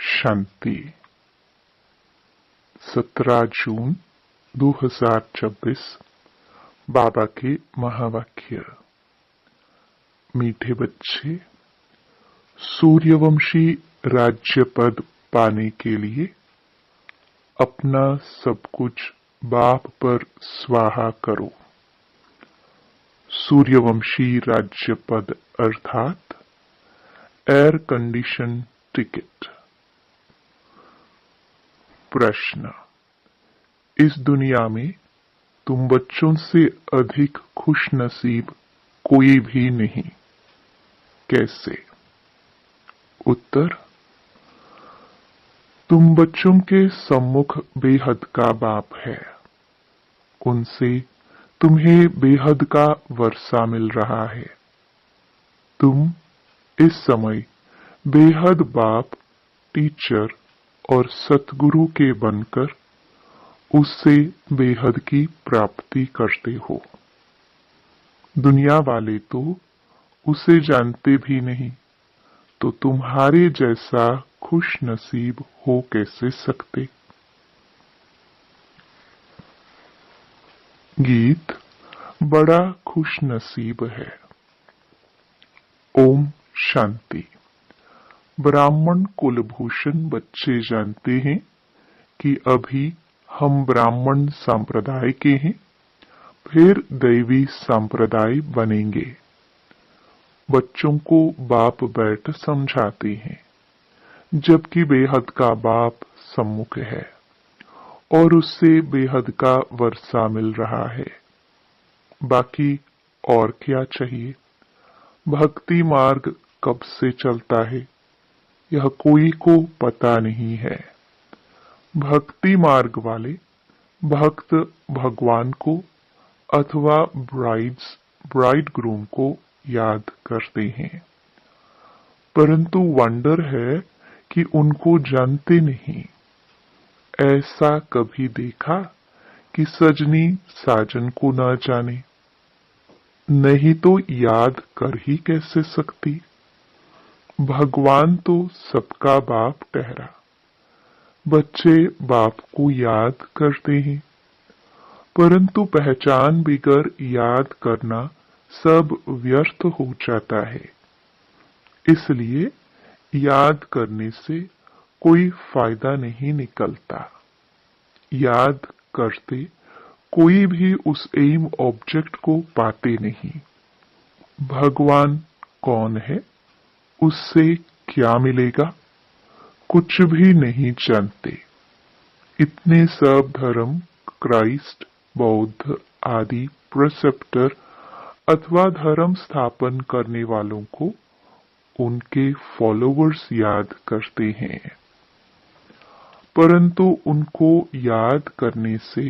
शांति। 17 जून 2026 बाबा के महावाक्य। मीठे बच्चे, सूर्यवंशी राज्य पद पाने के लिए अपना सब कुछ बाप पर स्वाहा करो। सूर्यवंशी राज्य पद अर्थात एयर कंडीशन टिकट। प्रश्न, इस दुनिया में तुम बच्चों से अधिक खुश नसीब कोई भी नहीं, कैसे? उत्तर, तुम बच्चों के सम्मुख बेहद का बाप है। उनसे तुम्हें बेहद का वर्षा मिल रहा है। तुम इस समय बेहद बाप, टीचर और सतगुरु के बनकर उससे बेहद की प्राप्ति करते हो। दुनिया वाले तो उसे जानते भी नहीं, तो तुम्हारे जैसा खुश नसीब हो कैसे सकते? गीत बड़ा खुश नसीब है। ओम शांति। ब्राह्मण कुलभूषण बच्चे जानते हैं कि अभी हम ब्राह्मण संप्रदाय के हैं, फिर दैवी संप्रदाय बनेंगे। बच्चों को बाप बैठ समझाते हैं, जबकि बेहद का बाप सम्मुख है और उससे बेहद का वर्षा मिल रहा है। बाकी और क्या चाहिए? भक्ति मार्ग कब से चलता है, यह कोई को पता नहीं है। भक्ति मार्ग वाले भक्त भगवान को अथवा ब्राइड ग्रूम को याद करते हैं, परंतु वंडर है कि उनको जानते नहीं। ऐसा कभी देखा कि सजनी साजन को न जाने? नहीं तो याद कर ही कैसे सकती? भगवान तो सबका बाप ठहरा। बच्चे बाप को याद करते हैं, परंतु पहचान बिगर याद करना सब व्यर्थ हो जाता है। इसलिए याद करने से कोई फायदा नहीं निकलता। याद करते कोई भी उस एम ऑब्जेक्ट को पाते नहीं। भगवान कौन है, उससे क्या मिलेगा, कुछ भी नहीं जानते। इतने सब धर्म, क्राइस्ट, बौद्ध आदि प्रेसेप्टर अथवा धर्म स्थापन करने वालों को उनके फॉलोवर्स याद करते हैं, परंतु उनको याद करने से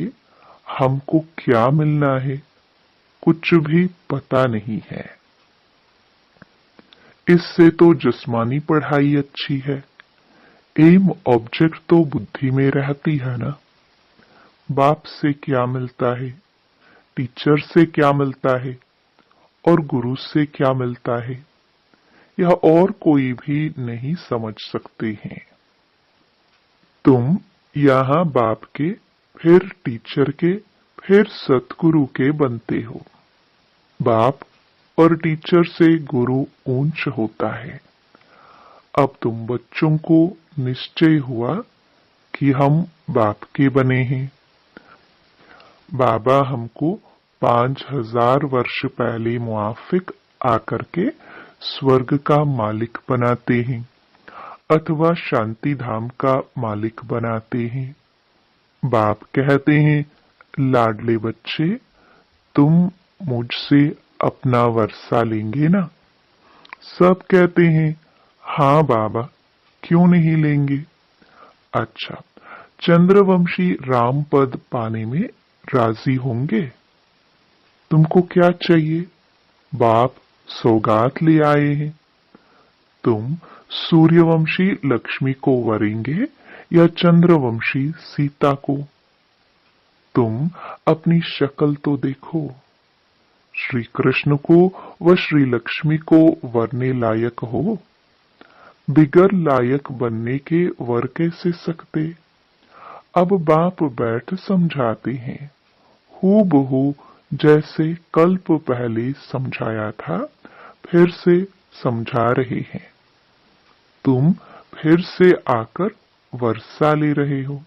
हमको क्या मिलना है, कुछ भी पता नहीं है। इससे तो जिस्मानी पढ़ाई अच्छी है। एम ऑब्जेक्ट तो बुद्धि में रहती है ना। बाप से क्या मिलता है, टीचर से क्या मिलता है और गुरु से क्या मिलता है, यह और कोई भी नहीं समझ सकते हैं। तुम यहाँ बाप के, फिर टीचर के, फिर सतगुरु के बनते हो। बाप और टीचर से गुरु ऊंच होता है। अब तुम बच्चों को निश्चय हुआ कि हम बाप के बने हैं। बाबा हमको 5000 वर्ष पहले मुआफिक आकर के स्वर्ग का मालिक बनाते हैं अथवा शांति धाम का मालिक बनाते हैं। बाप कहते हैं, लाडले बच्चे, तुम मुझसे अपना वर्षा लेंगे ना? सब कहते हैं, हाँ बाबा, क्यों नहीं लेंगे। अच्छा, चंद्रवंशी राम पद पाने में राजी होंगे? तुमको क्या चाहिए? बाप सौगात ले आए हैं। तुम सूर्यवंशी लक्ष्मी को वरेंगे या चंद्रवंशी सीता को? तुम अपनी शक्ल तो देखो। श्री कृष्ण को व श्री लक्ष्मी को वरने लायक हो? बिगर लायक बनने के वर कैसे सकते। अब बाप बैठ समझाते हैं, हूबहू जैसे कल्प पहले समझाया था फिर से समझा रहे हैं। तुम फिर से आकर वर्षा ले रहे हो।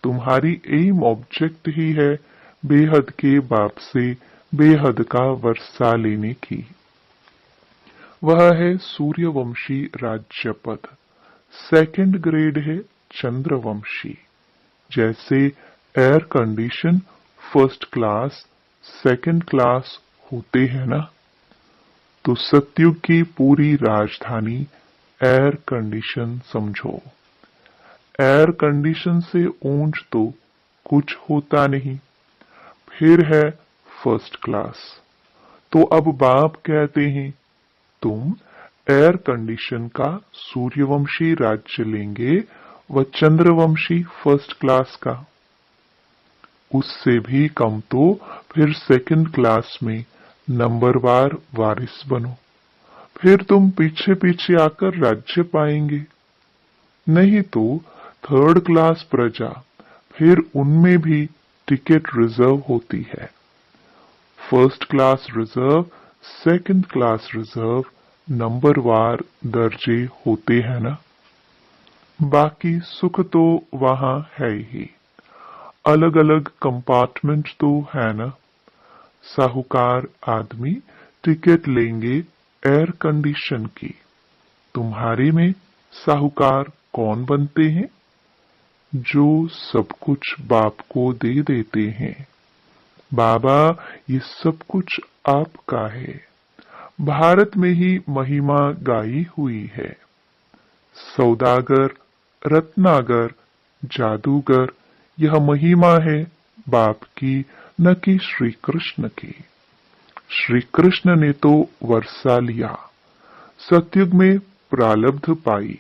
तुम्हारी एम ऑब्जेक्ट ही है बेहद के बाप से बेहद का वर्षा लेने की। वह है सूर्यवंशी राज्य पद, सेकंड ग्रेड है चंद्रवंशी। जैसे air condition first class second class होते हैं ना, तो सतयुग की पूरी राजधानी एयर कंडीशन समझो। एयर कंडीशन से ऊंच तो कुछ होता नहीं, फिर है फर्स्ट क्लास। तो अब बाप कहते हैं, तुम एयर कंडीशन का सूर्यवंशी राज्य लेंगे व चंद्रवंशी फर्स्ट क्लास का। उससे भी कम तो फिर सेकंड क्लास में नंबरवार वारिस बनो, फिर तुम पीछे पीछे आकर राज्य पाएंगे। नहीं तो थर्ड क्लास प्रजा, फिर उनमें भी टिकट रिजर्व होती है। First class reserve, second class reserve, नंबरवार दर्जे होते हैं ना। बाकी सुख तो वहां है ही, अलग अलग कंपार्टमेंट तो है ना। साहूकार आदमी टिकट लेंगे एयर कंडीशन की। तुम्हारे में साहूकार कौन बनते हैं? जो सब कुछ बाप को दे देते हैं। बाबा, ये सब कुछ आपका है। भारत में ही महिमा गाई हुई है। सौदागर, रत्नागर, जादूगर, यह महिमा है बाप की, न कि श्री कृष्ण की। श्री कृष्ण ने तो वर्षा लिया, सतयुग में प्रालब्ध पाई,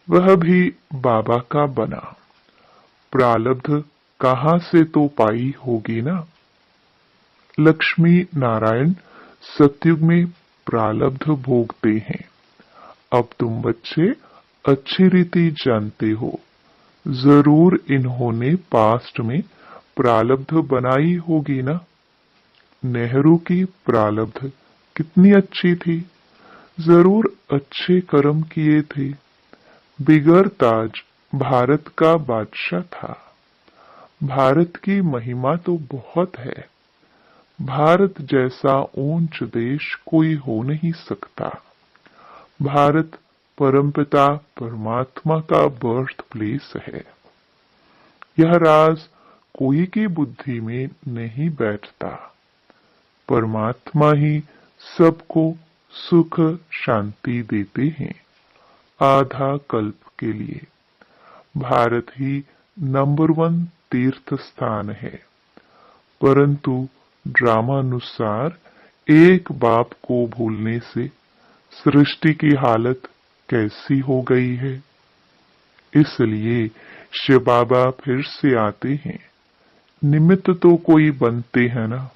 वह भी बाबा का बना। प्रालब्ध कहाँ से तो पाई होगी ना। लक्ष्मी नारायण सतयुग में प्रालब्ध भोगते हैं। अब तुम बच्चे अच्छी रीति जानते हो, जरूर इन्होंने पास्ट में प्रालब्ध बनाई होगी ना। नेहरू की प्रालब्ध कितनी अच्छी थी, जरूर अच्छे कर्म किए थे। बिगर ताज भारत का बादशाह था। भारत की महिमा तो बहुत है। भारत जैसा ऊंच देश कोई हो नहीं सकता। भारत परमपिता परमात्मा का बर्थ प्लेस है। यह राज कोई की बुद्धि में नहीं बैठता। परमात्मा ही सबको सुख शांति देते हैं आधा कल्प के लिए। भारत ही नंबर 1 तीर्थ स्थान है, परंतु ड्रामानुसार एक बाप को भूलने से सृष्टि की हालत कैसी हो गई है। इसलिए शिव बाबा फिर से आते हैं, निमित्त तो कोई बनते हैं ना।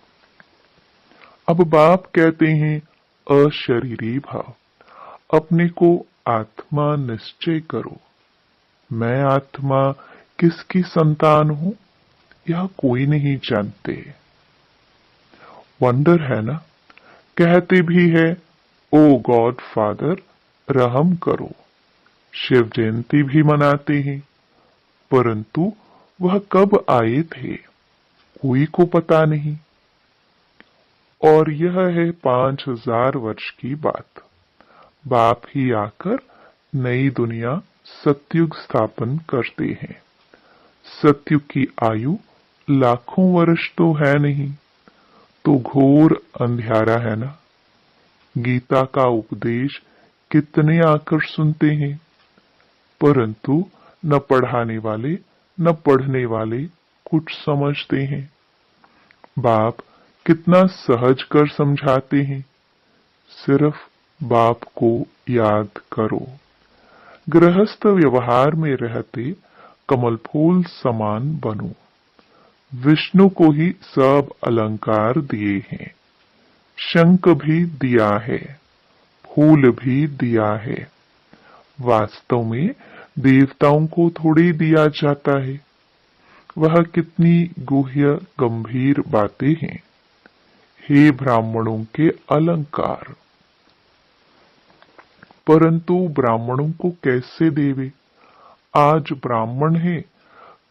अब बाप कहते हैं, अशरीरी भाव, अपने को आत्मा निश्चय करो। मैं आत्मा किसकी संतान हूं, यह कोई नहीं जानते। वंडर है ना। कहते भी है, ओ गॉड फादर रहम करो। शिव जयंती भी मनाते हैं, परंतु वह कब आए थे कोई को पता नहीं। और यह है 5000 वर्ष की बात। बाप ही आकर नई दुनिया सतयुग स्थापन करते हैं। सतयुग की आयु लाखों वर्ष तो है नहीं, तो घोर अंधियारा है ना। गीता का उपदेश कितने आकर सुनते हैं, परंतु न पढ़ाने वाले न पढ़ने वाले कुछ समझते हैं। बाप कितना सहज कर समझाते हैं, सिर्फ बाप को याद करो। गृहस्थ व्यवहार में रहते कमल फूल समान बनो। विष्णु को ही सब अलंकार दिए हैं, शंख भी दिया है, फूल भी दिया है, वास्तव में देवताओं को थोड़ी दिया जाता है। वह कितनी गुह्य गंभीर बातें हैं। हे ब्राह्मणों के अलंकार! परंतु ब्राह्मणों को कैसे देवे? आज ब्राह्मण हैं,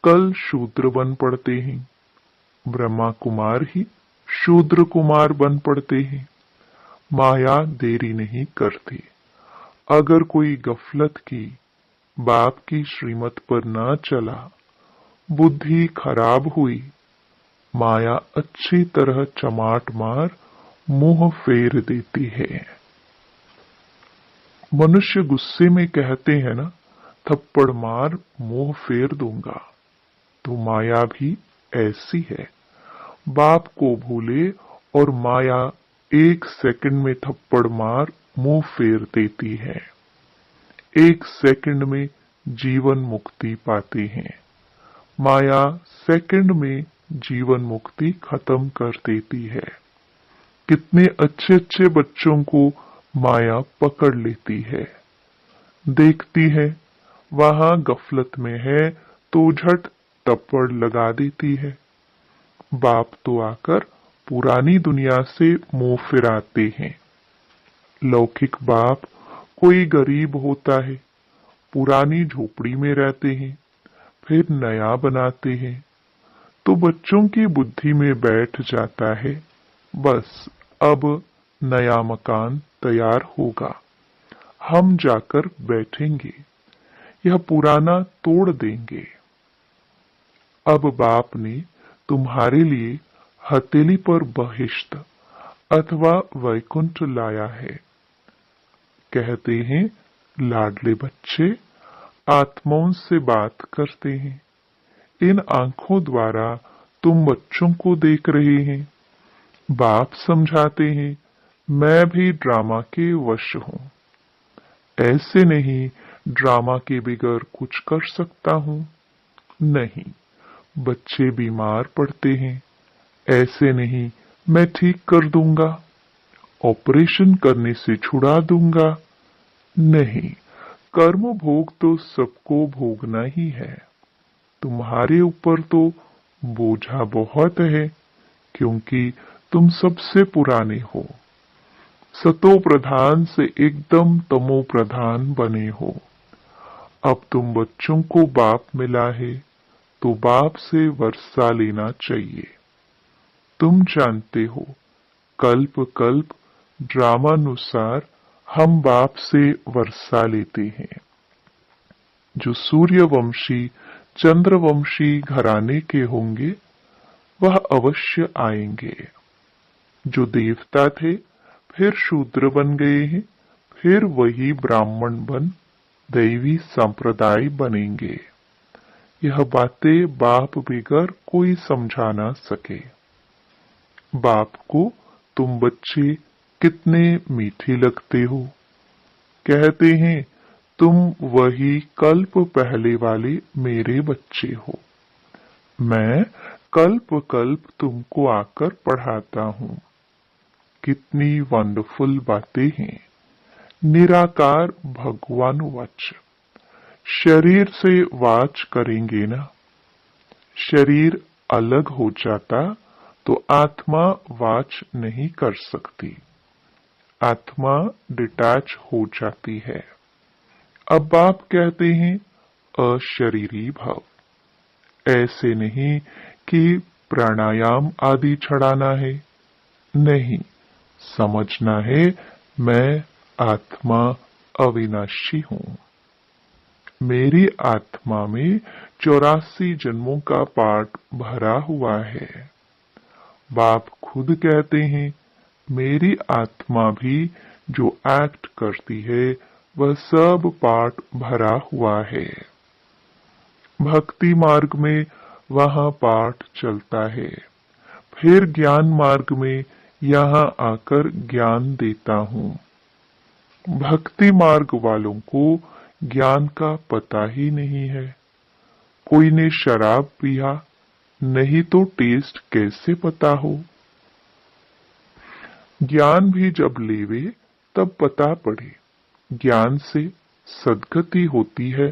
कल शूद्र बन पड़ते हैं। ब्रह्मा कुमार ही शूद्र कुमार बन पड़ते हैं। माया देरी नहीं करती। अगर कोई गफलत की, बाप की श्रीमत पर न चला, बुद्धि खराब हुई, माया अच्छी तरह चमाट मार मुंह फेर देती है। मनुष्य गुस्से में कहते हैं ना, थप्पड़ मार मुंह फेर दूंगा, तो माया भी ऐसी है। बाप को भूले और माया 1 सेकंड में थप्पड़ मार मुंह फेर देती है। 1 सेकंड में जीवन मुक्ति पाते हैं। माया सेकंड में जीवन मुक्ति खत्म कर देती है। कितने अच्छे अच्छे बच्चों को माया पकड़ लेती है। देखती है वहां गफलत में है तो झट थप्पड़ लगा देती है। बाप तो आकर पुरानी दुनिया से मुंह फिराते हैं। लौकिक बाप कोई गरीब होता है, पुरानी झोपड़ी में रहते हैं, फिर नया बनाते हैं, तो बच्चों की बुद्धि में बैठ जाता है, बस अब नया मकान तैयार होगा, हम जाकर बैठेंगे, यह पुराना तोड़ देंगे। अब बाप ने तुम्हारे लिए हथेली पर बहिश्त अथवा वैकुंठ लाया है। कहते हैं लाडले बच्चे आत्माओं से बात करते हैं। इन आंखों द्वारा तुम बच्चों को देख रहे हैं। बाप समझाते हैं मैं भी ड्रामा के वश हूं। ऐसे नहीं ड्रामा के बगैर कुछ कर सकता हूं। नहीं, बच्चे बीमार पड़ते हैं, ऐसे नहीं मैं ठीक कर दूंगा, ऑपरेशन करने से छुड़ा दूंगा। नहीं, कर्म भोग तो सबको भोगना ही है। तुम्हारे ऊपर तो बोझा बहुत है, क्योंकि तुम सबसे पुराने हो। सतो प्रधान से एकदम तमो प्रधान बने हो। अब तुम बच्चों को बाप मिला है, तो बाप से वर्षा लेना चाहिए। तुम जानते हो कल्प कल्प ड्रामानुसार हम बाप से वर्षा लेते हैं। जो सूर्यवंशी चंद्रवंशी घराने के होंगे वह अवश्य आएंगे। जो देवता थे फिर शूद्र बन गए हैं, फिर वही ब्राह्मण बन दैवी संप्रदाय बनेंगे। यह बातें बाप बगैर कोई समझा ना सके। बाप को तुम बच्चे कितने मीठे लगते हो। कहते हैं तुम वही कल्प पहले वाले मेरे बच्चे हो। मैं कल्प कल्प तुमको आकर पढ़ाता हूँ। कितनी वंडरफुल बातें हैं। निराकार भगवान वाच। शरीर से वाच करेंगे ना। शरीर अलग हो जाता तो आत्मा वाच नहीं कर सकती। आत्मा डिटैच हो जाती है। अब आप कहते हैं अशरीरी भव। ऐसे नहीं कि प्राणायाम आदि छड़ाना है। नहीं, समझना है मैं आत्मा अविनाशी हूं। मेरी आत्मा में 84 जन्मों का पाठ भरा हुआ है। बाप खुद कहते हैं मेरी आत्मा भी जो एक्ट करती है वह सब पाठ भरा हुआ है। भक्ति मार्ग में वहां पाठ चलता है, फिर ज्ञान मार्ग में यहाँ आकर ज्ञान देता हूँ। भक्ति मार्ग वालों को ज्ञान का पता ही नहीं है। कोई ने शराब पिया, नहीं तो टेस्ट कैसे पता हो। ज्ञान भी जब लेवे तब पता पड़े। ज्ञान से सद्गति होती है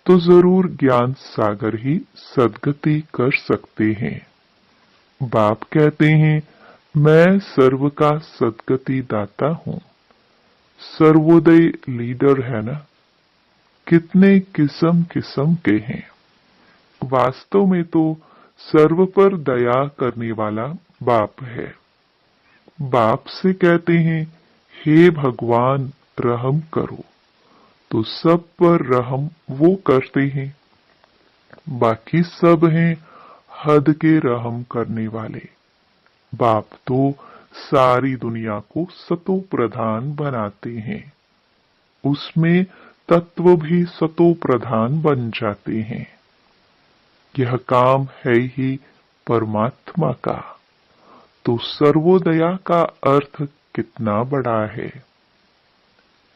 तो जरूर ज्ञान सागर ही सद्गति कर सकते हैं। बाप कहते हैं, मैं सर्व का सद्गति दाता हूँ। सर्वोदय लीडर है ना। कितने किस्म किस्म के हैं। वास्तव में तो सर्व पर दया करने वाला बाप है। बाप से कहते हैं, हे भगवान रहम करो, तो सब पर रहम वो करते हैं। बाकी सब हैं हद के रहम करने वाले। बाप तो सारी दुनिया को सतो प्रधान बनाते हैं। उसमें तत्व भी सतो प्रधान बन जाते हैं। यह काम है ही परमात्मा का। तो सर्वोदया का अर्थ कितना बड़ा है।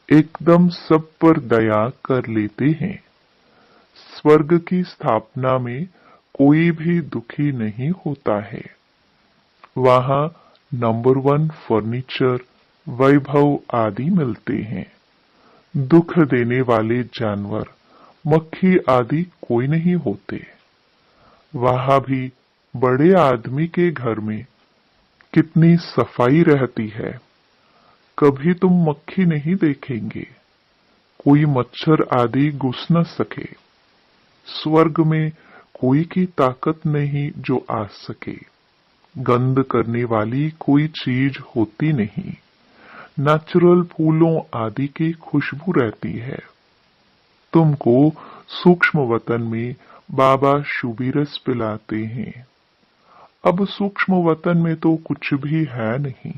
एकदम सब पर दया कर लेते हैं। स्वर्ग की स्थापना में कोई भी दुखी नहीं होता है। वहां नंबर 1 फर्नीचर, वैभव आदि मिलते हैं। दुख देने वाले जानवर, मक्खी आदि कोई नहीं होते। वहां भी बड़े आदमी के घर में कितनी सफाई रहती है। कभी तुम मक्खी नहीं देखेंगे। कोई मच्छर आदि घुस न सके। स्वर्ग में कोई की ताकत नहीं जो आ सके। गंध करने वाली कोई चीज होती नहीं। नेचुरल फूलों आदि की खुशबू रहती है। तुमको सूक्ष्म वतन में बाबा शुभिरस पिलाते हैं। अब सूक्ष्म वतन में तो कुछ भी है नहीं।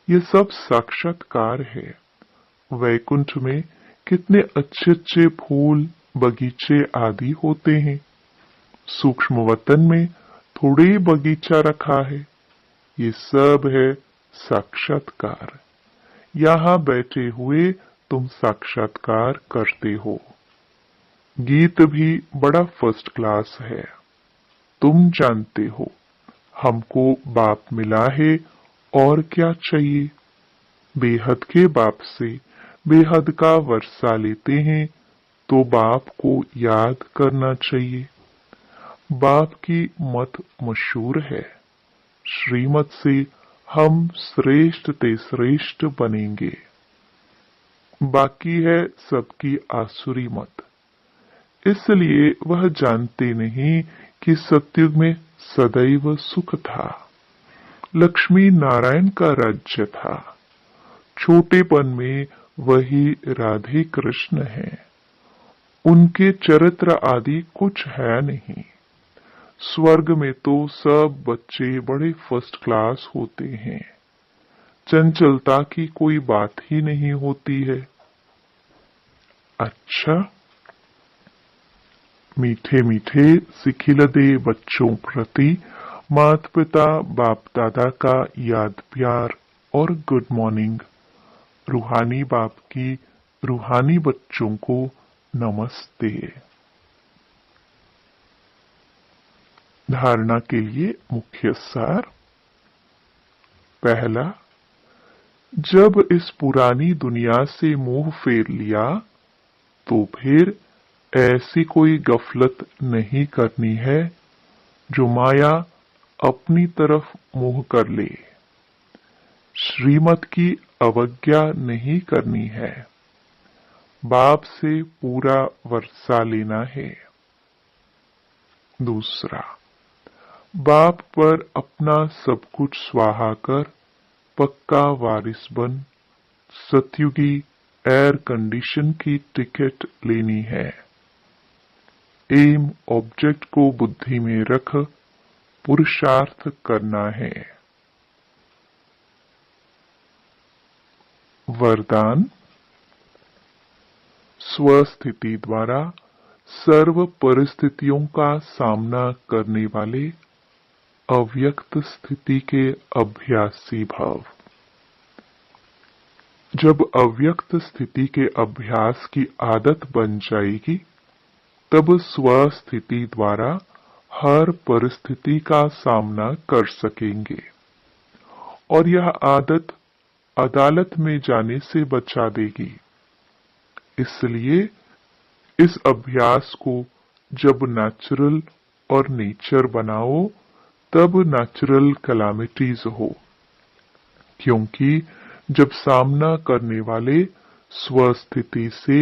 ये सब साक्षात्कार है। वैकुंठ में कितने अच्छे अच्छे फूल बगीचे आदि होते हैं। सूक्ष्म वतन में थोड़े ही बगीचा रखा है। ये सब है साक्षात्कार। यहाँ बैठे हुए तुम साक्षात्कार करते हो। गीत भी बड़ा फर्स्ट क्लास है। तुम जानते हो हमको बाप मिला है और क्या चाहिए। बेहद के बाप से बेहद का वर्षा लेते हैं तो बाप को याद करना चाहिए। बाप की मत मशहूर है। श्रीमत से हम श्रेष्ठ ते श्रेष्ठ बनेंगे। बाकी है सबकी आसुरी मत। इसलिए वह जानते नहीं कि सतयुग में सदैव सुख था। लक्ष्मी नारायण का राज्य था। छोटेपन में वही राधे कृष्ण हैं। उनके चरित्र आदि कुछ है नहीं। स्वर्ग में तो सब बच्चे बड़े फर्स्ट क्लास होते हैं। चंचलता की कोई बात ही नहीं होती है। अच्छा, मीठे मीठे सिखिलदे बच्चों प्रति माता पिता बाप दादा का याद प्यार और गुड मॉर्निंग। रूहानी बाप की रूहानी बच्चों को नमस्ते। धारणा के लिए मुख्य सार। पहला, जब इस पुरानी दुनिया से मुंह फेर लिया तो फिर ऐसी कोई गफलत नहीं करनी है जो माया अपनी तरफ मुंह कर ले। श्रीमत की अवज्ञा नहीं करनी है। बाप से पूरा वर्षा लेना है। दूसरा, बाप पर अपना सब कुछ स्वाहा कर पक्का वारिस बन सतयुगी एयर कंडीशन की टिकट लेनी है। एम ऑब्जेक्ट को बुद्धि में रख पुरुषार्थ करना है। वरदान, स्वस्थिति द्वारा सर्व परिस्थितियों का सामना करने वाले अव्यक्त स्थिति के अभ्यासी भाव। जब अव्यक्त स्थिति के अभ्यास की आदत बन जाएगी तब स्वस्थिति द्वारा हर परिस्थिति का सामना कर सकेंगे और यह आदत अदालत में जाने से बचा देगी। इसलिए इस अभ्यास को जब नेचुरल और नेचर बनाओ तब नेचुरल कैलामिटीज हो, क्योंकि जब सामना करने वाले स्वस्थिति से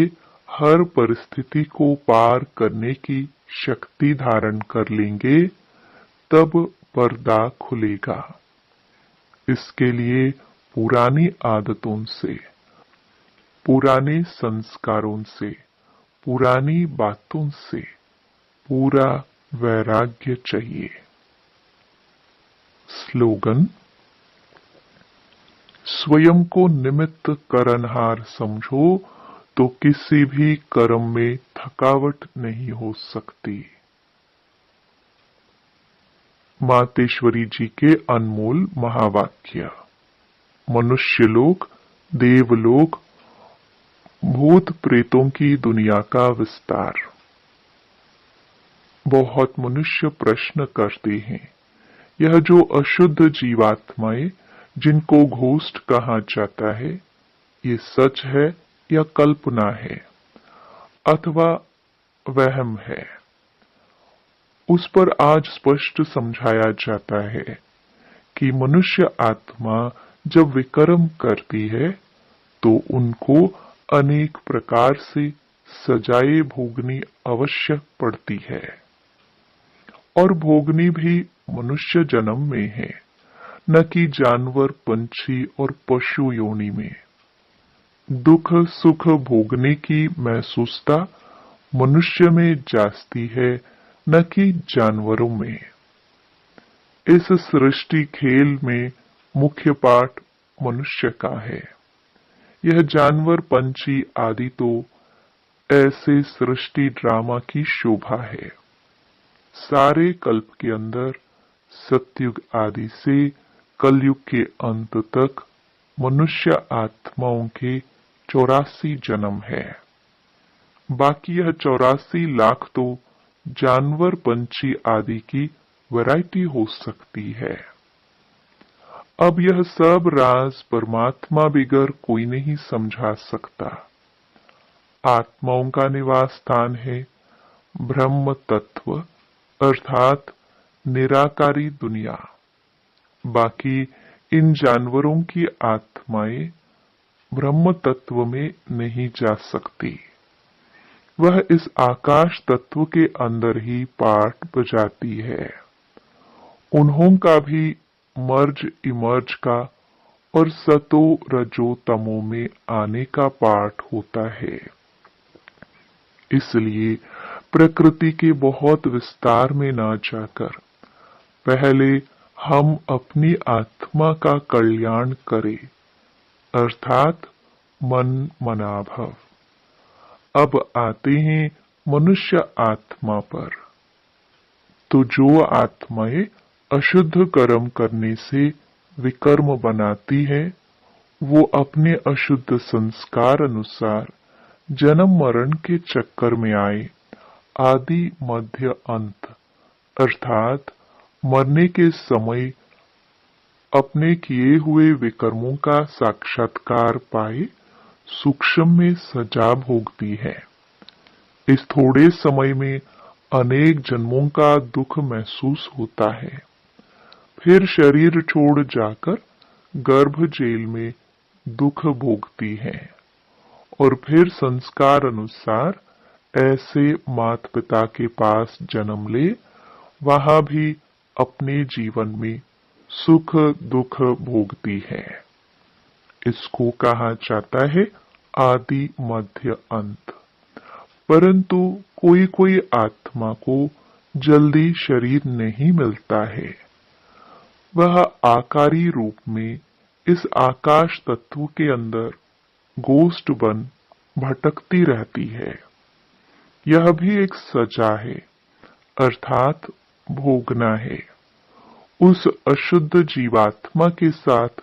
हर परिस्थिति को पार करने की शक्ति धारण कर लेंगे तब पर्दा खुलेगा। इसके लिए पुरानी आदतों से, पुराने संस्कारों से, पुरानी बातों से पूरा वैराग्य चाहिए। स्लोगन: स्वयं को निमित्त करनहार समझो तो किसी भी कर्म में थकावट नहीं हो सकती। मातेश्वरी जी के अनमोल महावाक्य। मनुष्य लोक, देवलोक, भूत प्रेतों की दुनिया का विस्तार। बहुत मनुष्य प्रश्न करते हैं, यह जो अशुद्ध जीवात्माएं जिनको घोस्ट कहा जाता है, ये सच है या कल्पना है अथवा वहम है? उस पर आज स्पष्ट समझाया जाता है कि मनुष्य आत्मा जब विकर्म करती है तो उनको अनेक प्रकार से सजाएं भोगनी अवश्य पड़ती है, और भोगनी भी मनुष्य जन्म में है, न कि जानवर, पंछी और पशु योनि में। दुख सुख भोगने की महसूसता मनुष्य में जास्ती है, न कि जानवरों में। इस सृष्टि खेल में मुख्य पाठ मनुष्य का है। यह जानवर, पंछी आदि तो ऐसे सृष्टि ड्रामा की शोभा है। सारे कल्प के अंदर सतयुग आदि से कलयुग के अंत तक मनुष्य आत्माओं के 84 जन्म है। बाकी यह 84 लाख तो जानवर, पंछी आदि की वैरायटी हो सकती है। अब यह सब राज परमात्मा बिगर कोई नहीं समझा सकता। आत्माओं का निवास स्थान है ब्रह्म तत्व अर्थात निराकारी दुनिया। बाकी इन जानवरों की आत्माएं ब्रह्म तत्व में नहीं जा सकती। वह इस आकाश तत्व के अंदर ही पाठ बजाती है। उन्हों का भी मर्ज इमर्ज का और सतो रजो तमो में आने का पाठ होता है। इसलिए प्रकृति के बहुत विस्तार में ना जाकर पहले हम अपनी आत्मा का कल्याण करें, अर्थात मन मनाभव। अब आते हैं मनुष्य आत्मा पर। तो जो आत्माएं अशुद्ध कर्म करने से विकर्म बनाती है, वो अपने अशुद्ध संस्कार अनुसार जन्म मरण के चक्कर में आए आदि मध्य अंत, अर्थात मरने के समय अपने किए हुए विकर्मों का साक्षात्कार पाए सूक्ष्म में सजा भोगती है। इस थोड़े समय में अनेक जन्मों का दुख महसूस होता है। फिर शरीर छोड़ जाकर गर्भ जेल में दुख भोगती है, और फिर संस्कार अनुसार ऐसे माता पिता के पास जन्म ले, वहां भी अपने जीवन में सुख दुख भोगती है। इसको कहा जाता है आदि मध्य अंत। परंतु कोई कोई आत्मा को जल्दी शरीर नहीं मिलता है। वह आकारी रूप में इस आकाश तत्व के अंदर गोष्ठ बन भटकती रहती है। यह भी एक सजा है, अर्थात भोगना है। उस अशुद्ध जीवात्मा के साथ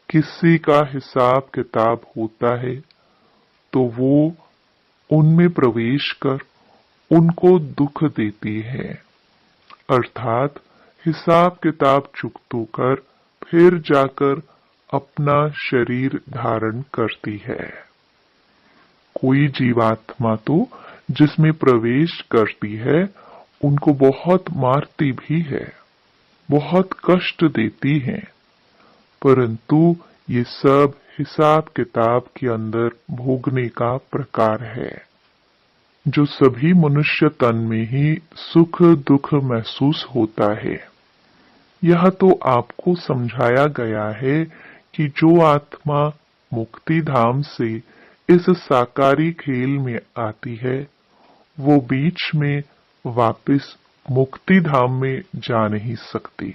किसी का हिसाब किताब होता है तो वो उनमें प्रवेश कर उनको दुख देती है, अर्थात हिसाब किताब चुकतो कर फिर जाकर अपना शरीर धारण करती है। कोई जीवात्मा तो जिसमें प्रवेश करती है उनको बहुत मारती भी है, बहुत कष्ट देती है, परंतु ये सब हिसाब किताब के अंदर भोगने का प्रकार है। जो सभी मनुष्य तन में ही सुख दुख महसूस होता है। यह तो आपको समझाया गया है कि जो आत्मा मुक्ति धाम से इस साकारी खेल में आती है वो बीच में वापस मुक्ति धाम में जा नहीं सकती,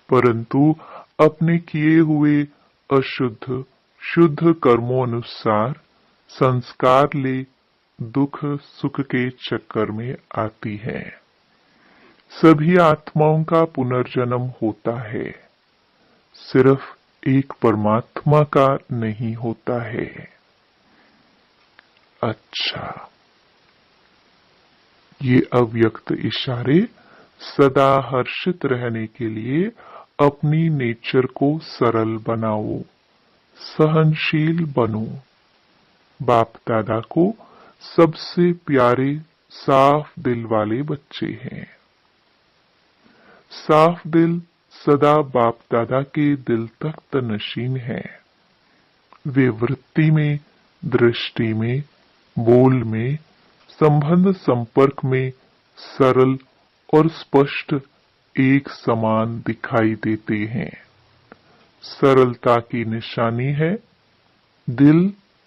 परंतु अपने किए हुए अशुद्ध शुद्ध कर्मों अनुसार संस्कार ले दुख सुख के चक्कर में आती है। सभी आत्माओं का पुनर्जन्म होता है, सिर्फ एक परमात्मा का नहीं होता है। अच्छा, ये अव्यक्त इशारे सदा हर्षित रहने के लिए अपनी नेचर को सरल बनाओ, सहनशील बनो। बाप दादा को सबसे प्यारे साफ दिल वाले बच्चे हैं। साफ दिल सदा बाप दादा के दिल तक नशीन है। वे वृत्ति में, दृष्टि में, बोल में, संबंध संपर्क में सरल और स्पष्ट एक समान दिखाई देते हैं। सरलता की निशानी है दिल,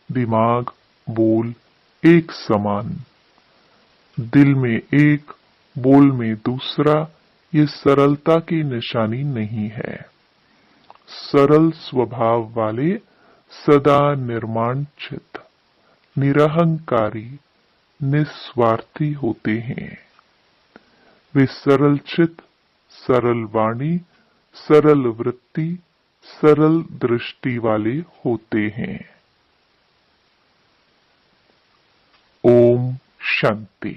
दिमाग, बोल एक समान। दिल में एक, बोल में दूसरा, ये सरलता की निशानी नहीं है। सरल स्वभाव वाले सदा निर्माणचित, निरहंकारी, निस्वार्थी होते हैं। वे सरल चित, सरल वाणी, सरल वृत्ति, सरल दृष्टि वाले होते हैं। ओम शांति।